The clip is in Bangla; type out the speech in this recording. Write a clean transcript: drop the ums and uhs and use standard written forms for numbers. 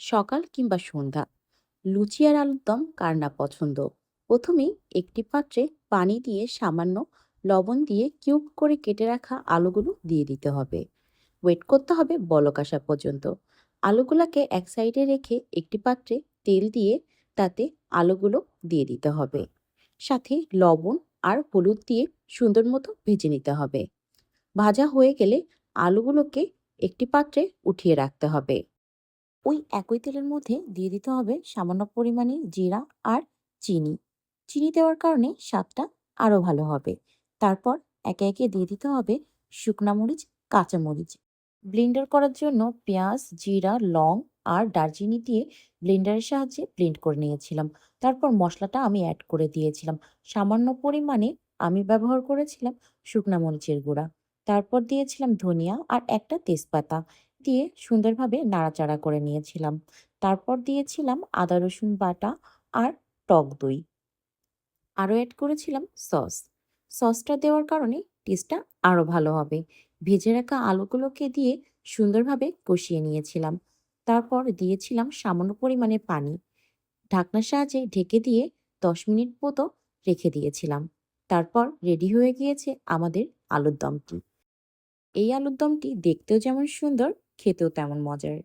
সকাল কিংবা সন্ধ্যা, লুচি আর আলুর দম কার না পছন্দ। প্রথমেই একটি পাত্রে পানি দিয়ে সামান্য লবণ দিয়ে কিউব করে কেটে রাখা আলুগুলো দিয়ে দিতে হবে। ওয়েট করতে হবে বলক আসা পর্যন্ত। আলুগুলোকে এক সাইডে রেখে একটি পাত্রে তেল দিয়ে তাতে আলুগুলো দিয়ে দিতে হবে। সাথে লবণ আর হলুদ দিয়ে সুন্দর মতো ভেজে নিতে হবে। ভাজা হয়ে গেলে আলুগুলোকে একটি পাত্রে উঠিয়ে রাখতে হবে। ওই একই তেলের মধ্যে দিয়ে দিতে হবে সামান্য পরিমাণে জিরা আর চিনি। চিনি দেওয়ার কারণে স্বাদটা আরো ভালো হবে। তারপর একে একে দিয়ে দিতে হবে শুকনা মরিচ, কাঁচা মরিচ। ব্লেন্ডার করার জন্য পেঁয়াজ, জিরা, লং আর দারচিনি দিয়ে ব্লেন্ডারের সাহায্যে ব্লেন্ড করে নিয়েছিলাম। তারপর মশলাটা আমি অ্যাড করে দিয়েছিলাম। সামান্য পরিমাণে আমি ব্যবহার করেছিলাম শুকনা মরিচের গুঁড়া। তারপর দিয়েছিলাম ধনিয়া আর একটা তেজপাতা দিয়ে সুন্দরভাবে নাড়াচাড়া করে নিয়েছিলাম। তারপর দিয়েছিলাম আদা রসুন বাটা আর টক দই। আরও এড করেছিলাম সস। সসটা দেওয়ার কারণে টেস্টটা আরও ভালো হবে। ভেজে রাখা আলুগুলোকে দিয়ে সুন্দরভাবে কষিয়ে নিয়েছিলাম। তারপর দিয়েছিলাম সামান্য পরিমাণে পানি। ঢাকনার সাহায্যে ঢেকে দিয়ে ১০ মিনিট মতো রেখে দিয়েছিলাম। তারপর রেডি হয়ে গিয়েছে আমাদের আলুর দমটি। এই আলুর দমটি দেখতেও যেমন সুন্দর, খেতেও তেমন মজার।